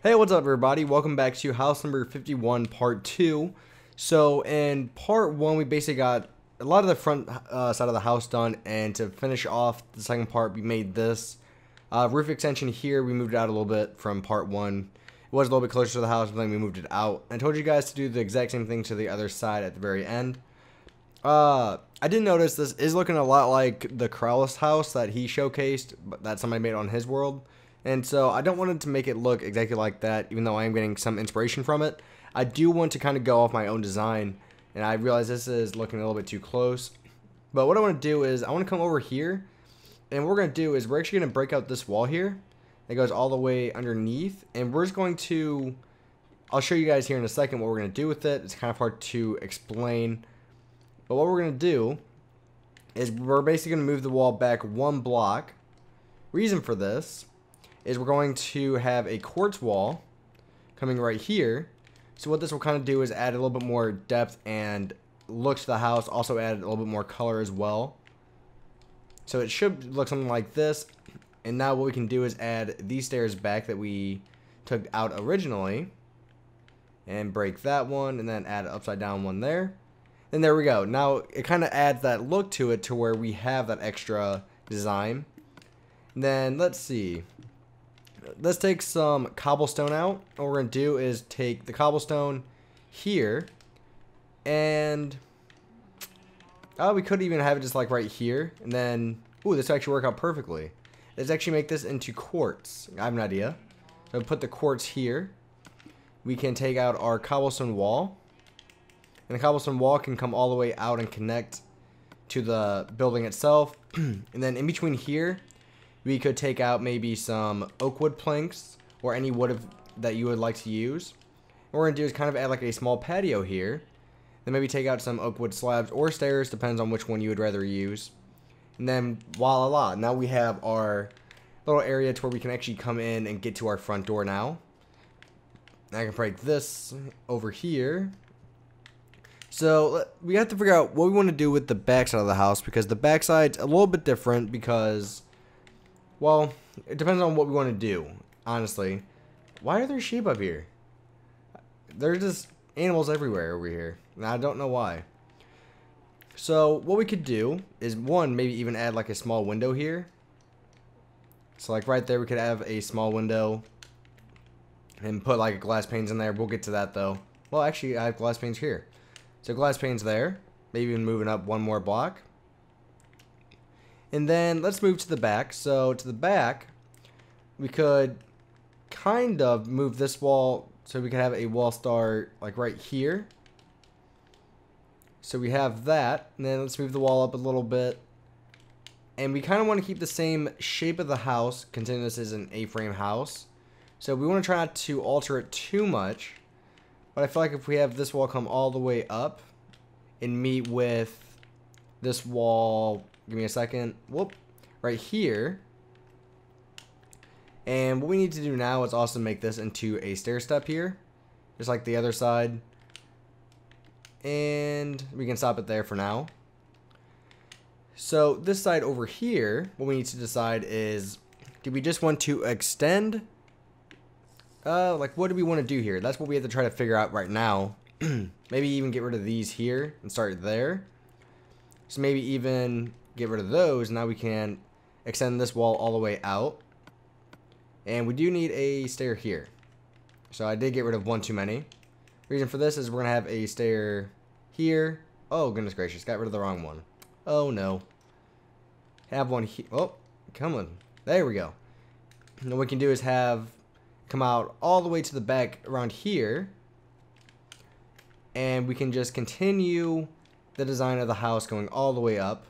Hey, what's up everybody? Welcome back to house number 51 part 2. So in part 1 we basically got a lot of the front side of the house done, and to finish off the second part we made this roof extension here. We moved it out a little bit from part 1. It was a little bit closer to the house, but then we moved it out. I told you guys to do the exact same thing to the other side at the very end. I did notice this is looking a lot like the Krauss house that he showcased, but that somebody made on his world. And so I don't want it to make it look exactly like that, even though I am getting some inspiration from it. I do want to kind of go off my own design, and I realize this is looking a little bit too close. But what I want to do is I want to come over here, and what we're going to do is we're actually going to break out this wall here. It goes all the way underneath, and we're just going to, I'll show you guys here in a second what we're going to do with it. It's kind of hard to explain. But what we're going to do is we're basically going to move the wall back one block. Reason for this is we're going to have a quartz wall coming right here. So what this will kind of do is add a little bit more depth and look to the house, also add a little bit more color as well. So it should look something like this. And now what we can do is add these stairs back that we took out originally, and break that one, and then add an upside down one there. And there we go. Now it kind of adds that look to it to where we have that extra design. And then let's see. Let's take some cobblestone out. What we're going to do is take the cobblestone here, and we could even have it just like right here, and then this will actually work out perfectly. Let's actually make this into quartz. I have an idea. So put the quartz here. We can take out our cobblestone wall, and the cobblestone wall can come all the way out and connect to the building itself. And then in between here, we could take out maybe some oak wood planks or any wood that you would like to use. What we're going to do is kind of add like a small patio here. Then maybe take out some oak wood slabs or stairs, depends on which one you would rather use. And then voila, now we have our little area to where we can actually come in and get to our front door now. And I can break this over here. So we have to figure out what we want to do with the back side of the house, because the back side's a little bit different because, well, it depends on what we want to do, honestly. Why are there sheep up here? There's just animals everywhere over here, and I don't know why. So what we could do is, one, maybe even add like a small window here. So like right there we could have a small window and put like glass panes in there. We'll get to that though. Well, actually I have glass panes here. So glass panes there, maybe even moving up one more block. And then let's move to the back. So to the back, we could kind of move this wall so we could have a wall start like right here. So we have that, and then let's move the wall up a little bit. And we kind of want to keep the same shape of the house, considering this is an A-frame house. So we want to try not to alter it too much. But I feel like if we have this wall come all the way up and meet with this wall, give me a second, whoop, right here. And what we need to do now is also make this into a stair step here, just like the other side. And we can stop it there for now. So this side over here, what we need to decide is, do we just want to extend? Like what do we want to do here? That's what we have to try to figure out right now. Maybe even get rid of these here and start there. So maybe even get rid of those. Now we can extend this wall all the way out. And we do need a stair here. So I did get rid of one too many. Reason for this is we're going to have a stair here. Oh, goodness gracious. Got rid of the wrong one. Oh, no. Have one here. Oh, come on. There we go. And what we can do is have come out all the way to the back around here. And we can just continue the design of the house going all the way up.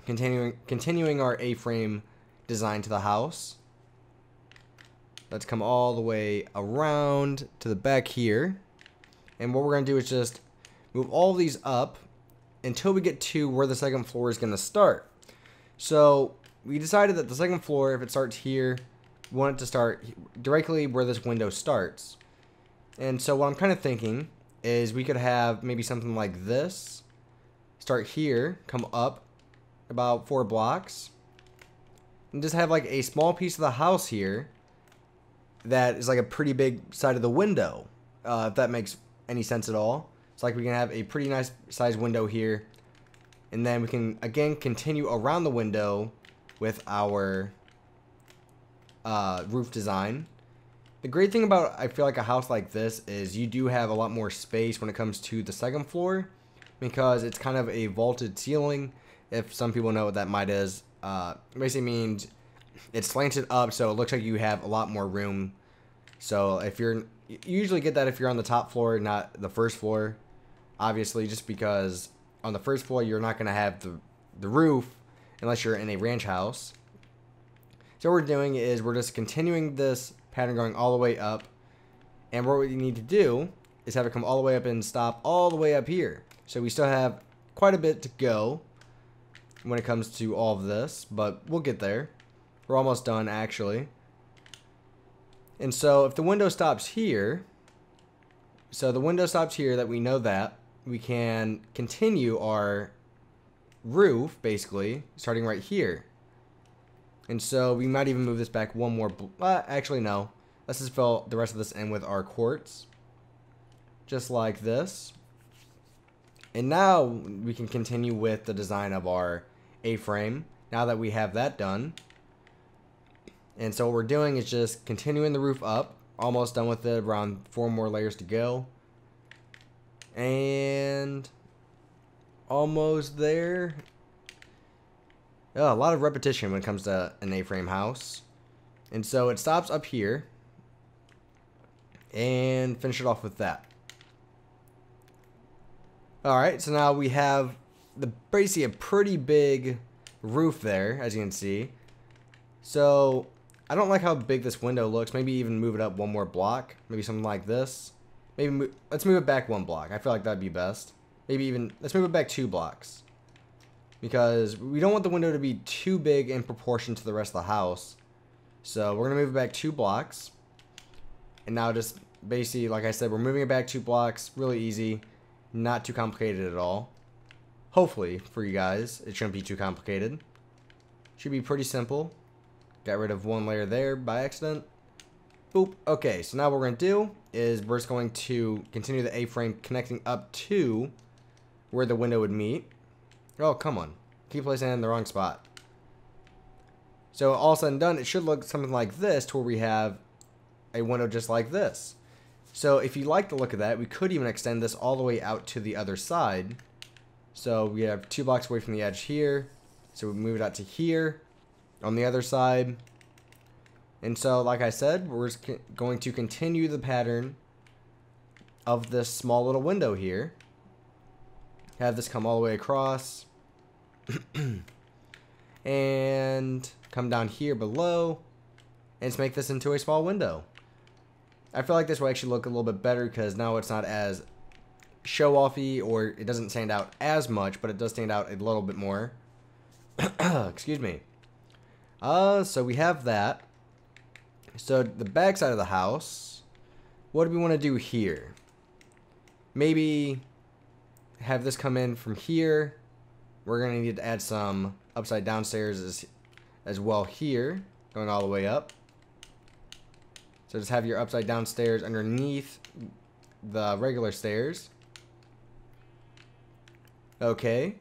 Continuing our A-frame design to the house. Let's come all the way around to the back here. And what we're going to do is just move all these up until we get to where the second floor is going to start. So we decided that the second floor, if it starts here, we want it to start directly where this window starts. And so what I'm kind of thinking is we could have maybe something like this. Start here, come up about 4 blocks. And just have like a small piece of the house here that is like a pretty big side of the window, if that makes any sense at all. It's like we can have a pretty nice sized window here, and then we can again continue around the window with our roof design. The great thing about, I feel like, a house like this is you do have a lot more space when it comes to the second floor, because it's kind of a vaulted ceiling. If some people know what that might is, basically means it's slanted up, so it looks like you have a lot more room. So if you usually get that if you're on the top floor, not the first floor, obviously, just because on the first floor you're not going to have the roof unless you're in a ranch house. So what we're doing is we're just continuing this pattern going all the way up, and what we need to do is have it come all the way up and stop all the way up here. So we still have quite a bit to go when it comes to all of this, but we'll get there. We're almost done, actually. And so if the window stops here, that we know that, we can continue our roof, basically, starting right here. And so we might even move this back one more, actually no. Let's just fill the rest of this in with our quartz. Just like this. And now we can continue with the design of our A-frame, now that we have that done. And so what we're doing is just continuing the roof up. Almost done with it, around 4 more layers to go. And almost there. Oh, a lot of repetition when it comes to an A-frame house. And so it stops up here. And finish it off with that. Alright, so now we have basically a pretty big roof there, as you can see. So I don't like how big this window looks. Maybe even move it up one more block. Maybe something like this. Maybe let's move it back 1 block. I feel like that'd be best. Maybe even, let's move it back 2 blocks. Because we don't want the window to be too big in proportion to the rest of the house. So we're going to move it back 2 blocks. And now just basically, like I said, we're moving it back 2 blocks. Really easy. Not too complicated at all. Hopefully, for you guys, it shouldn't be too complicated. Should be pretty simple. Got rid of 1 layer there by accident. Boop. Okay, so now what we're going to do is we're just going to continue the A-frame connecting up to where the window would meet. Oh, come on. Keep placing it in the wrong spot. So all said and done, it should look something like this, to where we have a window just like this. So if you like the look of that, we could even extend this all the way out to the other side. So we have 2 blocks away from the edge here. So we move it out to here on the other side. And so, like I said, we're just going to continue the pattern of this small little window here. Have this come all the way across. And come down here below. And just make this into a small window. I feel like this will actually look a little bit better, because now it's not as show-offy, or it doesn't stand out as much, but it does stand out a little bit more. Excuse me. So we have that. So the back side of the house, what do we want to do here? Maybe have this come in from here. We're going to need to add some upside down stairs as well here, going all the way up. So just have your upside down stairs underneath the regular stairs. Okay.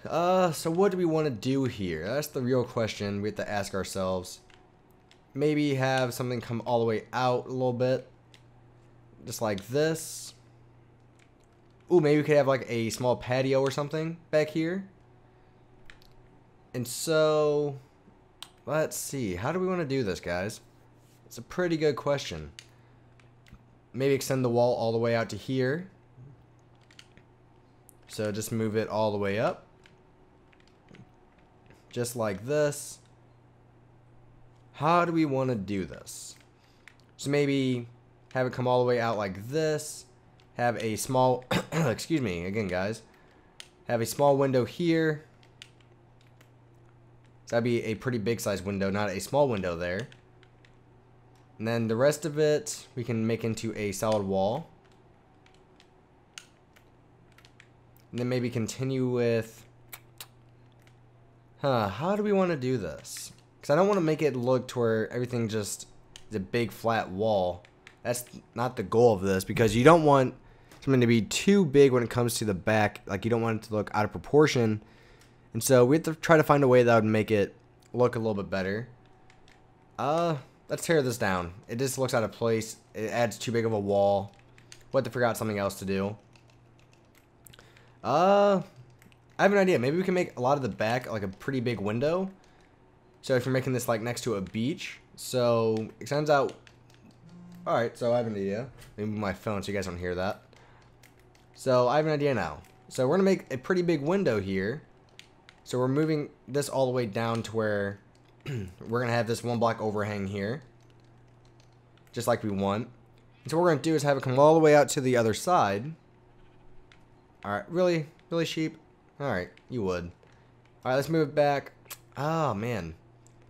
So what do we want to do here? That's the real question we have to ask ourselves. Maybe have something come all the way out a little bit. Just like this. Ooh, maybe we could have like a small patio or something back here. And so, let's see. How do we want to do this, guys? It's a pretty good question. Maybe extend the wall all the way out to here. So just move it all the way up. Just like this. How do we want to do this? So maybe have it come all the way out like this. Have a small, excuse me, again guys. Have a small window here. So that'd be a pretty big size window, not a small window there. And then the rest of it, we can make into a solid wall. And then maybe continue with, how do we want to do this? Because I don't want to make it look to where everything just is a big flat wall. That's not the goal of this, because you don't want something to be too big when it comes to the back. Like, you don't want it to look out of proportion. And so we have to try to find a way that would make it look a little bit better. Let's tear this down. It just looks out of place. It adds too big of a wall. We'll have to figure out something else to do. I have an idea. Maybe we can make a lot of the back like a pretty big window. So if you're making this like next to a beach. So it turns out... Alright, so I have an idea. Let me move my phone so you guys don't hear that. So I have an idea now. So we're going to make a pretty big window here. So we're moving this all the way down to where we're going to have this one block overhang here. Just like we want. And so what we're going to do is have it come all the way out to the other side. Alright, really? Really, sheep? Alright, you would. Alright, let's move it back. Oh, man.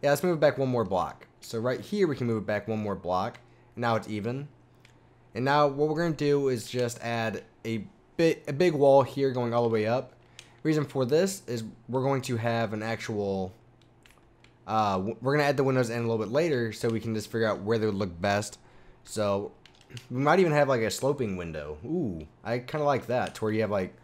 Yeah, let's move it back one more block. So right here, we can move it back one more block. Now it's even. And now what we're going to do is just add a big wall here going all the way up. Reason for this is we're going to have an actual... we're going to add the windows in a little bit later so we can just figure out where they would look best. So we might even have like a sloping window. Ooh, I kind of like that. To where you have like...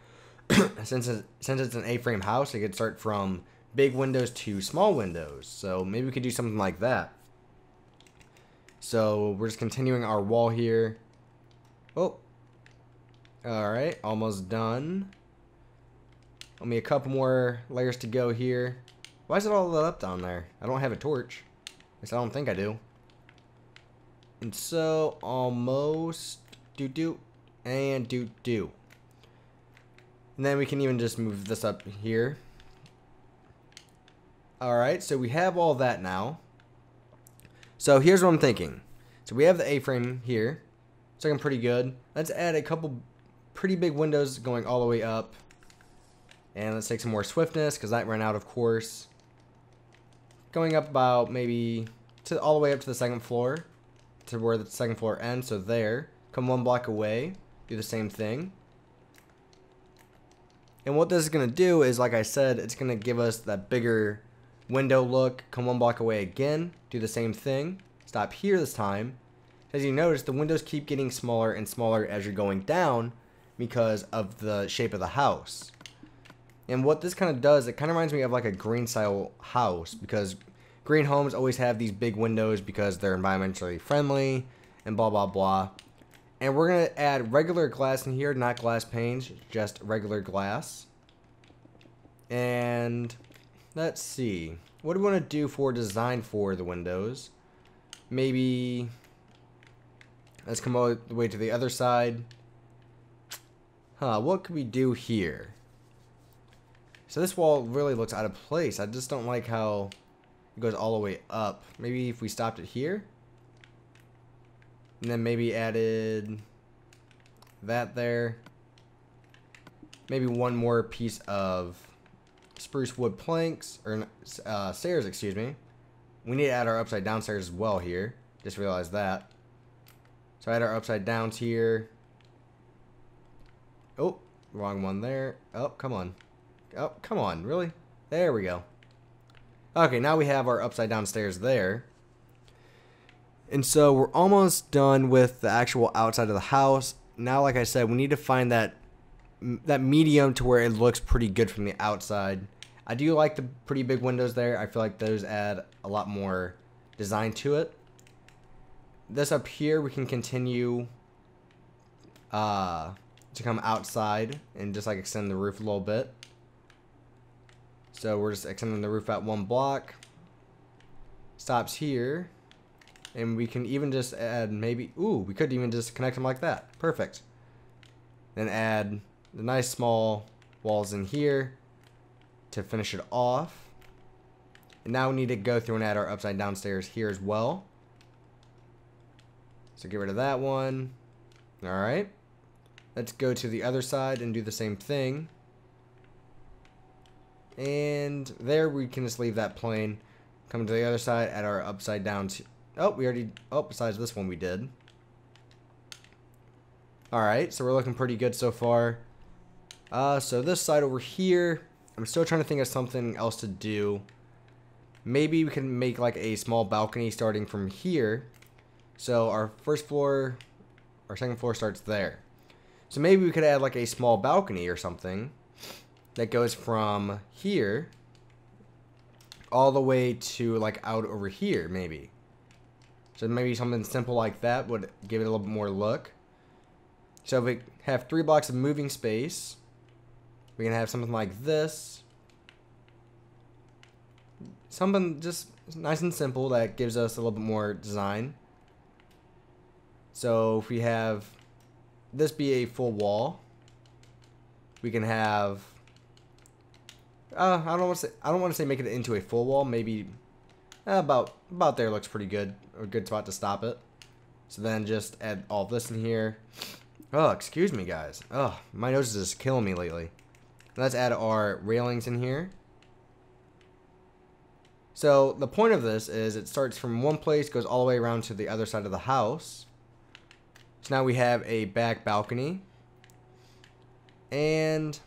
since it's an A-frame house, it could start from big windows to small windows. So maybe we could do something like that. So we're just continuing our wall here. Oh. Alright, almost done. Only a couple more layers to go here. Why is it all lit up down there? I don't have a torch. At least I don't think I do. And so, almost do-do and do-do. And then we can even just move this up here. Alright, so we have all that now. So here's what I'm thinking. So we have the A-frame here. It's looking pretty good. Let's add a couple pretty big windows going all the way up. And let's take some more swiftness, because that ran out, of course. Going up about maybe all the way up to the second floor. To where the second floor ends. So there. Come one block away. Do the same thing. And what this is going to do is, like I said, it's going to give us that bigger window look. Come one block away again. Do the same thing. Stop here this time. As you notice, the windows keep getting smaller and smaller as you're going down because of the shape of the house. And what this kind of does, it kind of reminds me of like a green style house, because green homes always have these big windows because they're environmentally friendly and blah blah blah. And we're going to add regular glass in here, not glass panes, just regular glass. And let's see. What do we want to do for design for the windows? Maybe let's come all the way to the other side. What could we do here? So this wall really looks out of place. I just don't like how it goes all the way up. Maybe if we stopped it here. And then maybe added that there. Maybe one more piece of spruce wood planks, or stairs, excuse me. We need to add our upside down stairs as well here. Just realized that. So add our upside downs here. Oh, wrong one there. Oh, come on. Oh, come on, really? There we go. Okay, now we have our upside down stairs there. And so we're almost done with the actual outside of the house. Now, like I said, we need to find that medium to where it looks pretty good from the outside. I do like the pretty big windows there. I feel like those add a lot more design to it. This up here, we can continue to come outside and just like extend the roof a little bit. So we're just extending the roof out one block. Stops here. And we can even just add maybe... Ooh, we could even just connect them like that. Perfect. Then add the nice small walls in here to finish it off. And now we need to go through and add our upside down stairs here as well. So get rid of that one. Alright. Let's go to the other side and do the same thing. And there we can just leave that plain. Come to the other side, add our upside down. Oh, we already... Oh, besides this one we did. Alright, so we're looking pretty good so far. So this side over here, I'm still trying to think of something else to do. Maybe we can make like a small balcony starting from here. So our first floor, our second floor starts there. So maybe we could add like a small balcony or something that goes from here all the way to like out over here, maybe. So maybe something simple like that would give it a little bit more look. So if we have 3 blocks of moving space, we can have something like this. Something just nice and simple that gives us a little bit more design. So if we have this be a full wall, we can have I don't want to say make it into a full wall. Maybe about there looks pretty good. A good spot to stop it. So then just add all this in here. Oh, excuse me, guys. Oh, my nose is just killing me lately. Let's add our railings in here. So the point of this is it starts from one place, goes all the way around to the other side of the house. So now we have a back balcony. And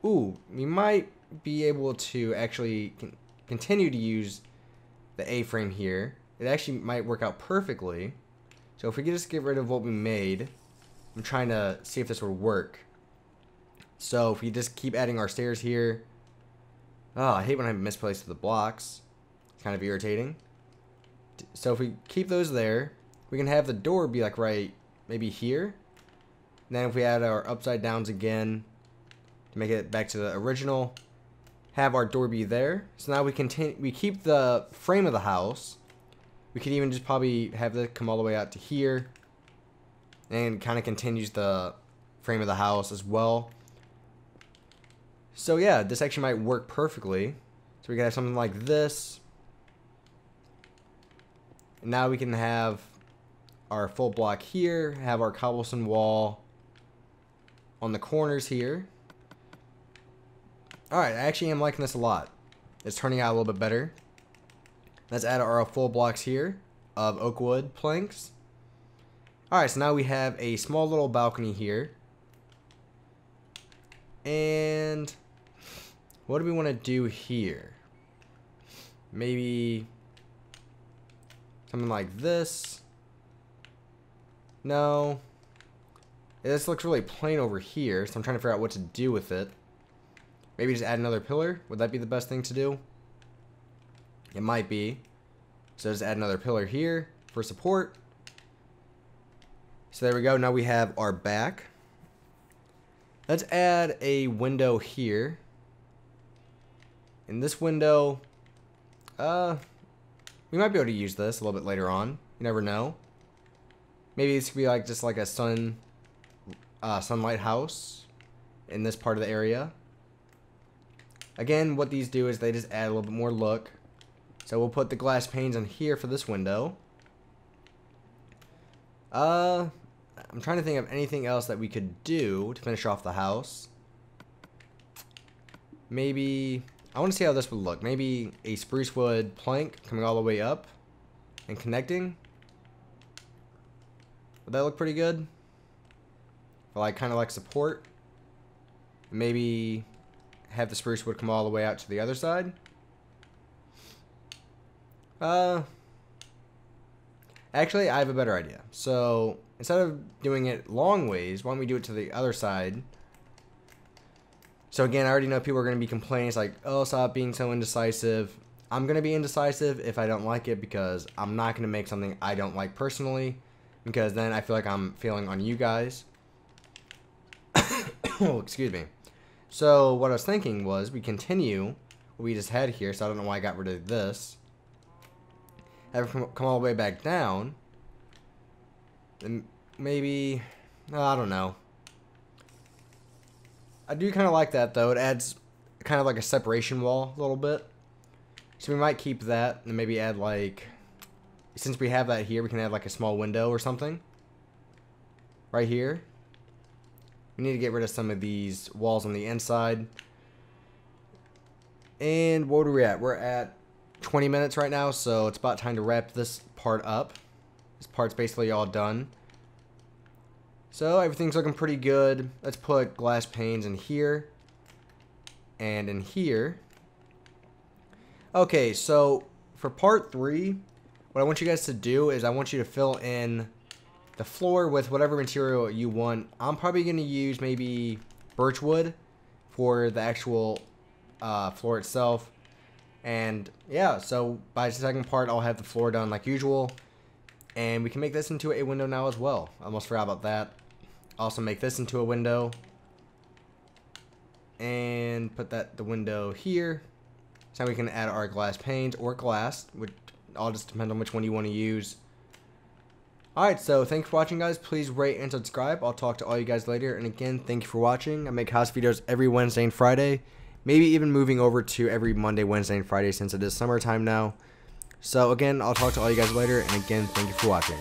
ooh, we might be able to actually continue to use the A-frame here. It actually might work out perfectly. So if we could just get rid of what we made, I'm trying to see if this would work. So if we just keep adding our stairs here. Oh, I hate when I misplace the blocks. It's kind of irritating. So if we keep those there, we can have the door be like right maybe here. And then if we add our upside downs again to make it back to the original, have our door be there. So now we keep the frame of the house. We could even just probably have it come all the way out to here, and kind of continues the frame of the house as well. So yeah, this actually might work perfectly. So we can have something like this. And now we can have our full block here, have our cobblestone wall on the corners here. Alright, I actually am liking this a lot. It's turning out a little bit better. Let's add our full blocks here of oak wood planks. Alright, so now we have a small little balcony here. And what do we want to do here? Maybe something like this. No. This looks really plain over here, so I'm trying to figure out what to do with it. Maybe just add another pillar? Would that be the best thing to do? It might be. So just add another pillar here for support. So there we go. Now we have our back. Let's add a window here. In this window, we might be able to use this a little bit later on. You never know. Maybe this could be like just like a sunlight house in this part of the area. Again, what these do is they just add a little bit more look. So we'll put the glass panes on here for this window. I'm trying to think of anything else that we could do to finish off the house. Maybe, I want to see how this would look. Maybe a spruce wood plank coming all the way up and connecting. Would that look pretty good? For like kind of like support. Maybe have the spruce wood come all the way out to the other side. Actually, I have a better idea. So instead of doing it long ways, why don't we do it to the other side? So again, I already know people are going to be complaining. It's like, oh, stop being so indecisive. I'm going to be indecisive if I don't like it, because I'm not going to make something I don't like personally, because then I feel like I'm failing on you guys. Oh, excuse me. So what I was thinking was we continue what we just had here. So I don't know why I got rid of this. Have it come all the way back down. And maybe, I don't know. I do kind of like that though. It adds kind of like a separation wall a little bit. So we might keep that and maybe add like, since we have that here, we can add like a small window or something. Right here. We need to get rid of some of these walls on the inside. And what are we at? We're at 20 minutes right now, so it's about time to wrap this part up. This part's basically all done. So everything's looking pretty good. Let's put glass panes in here and in here. Okay, so for part 3, what I want you guys to do is I want you to fill in the floor with whatever material you want. I'm probably going to use maybe birch wood for the actual floor itself. And yeah, so by the second part, I'll have the floor done like usual. And we can make this into a window now as well. I almost forgot about that. Also make this into a window. And put the window here. So we can add our glass panes or glass, which all just depends on which one you want to use. Alright, so thanks for watching, guys. Please rate and subscribe. I'll talk to all you guys later. And again, thank you for watching. I make house videos every Wednesday and Friday. Maybe even moving over to every Monday, Wednesday, and Friday since it is summertime now. So again, I'll talk to all you guys later. And again, thank you for watching.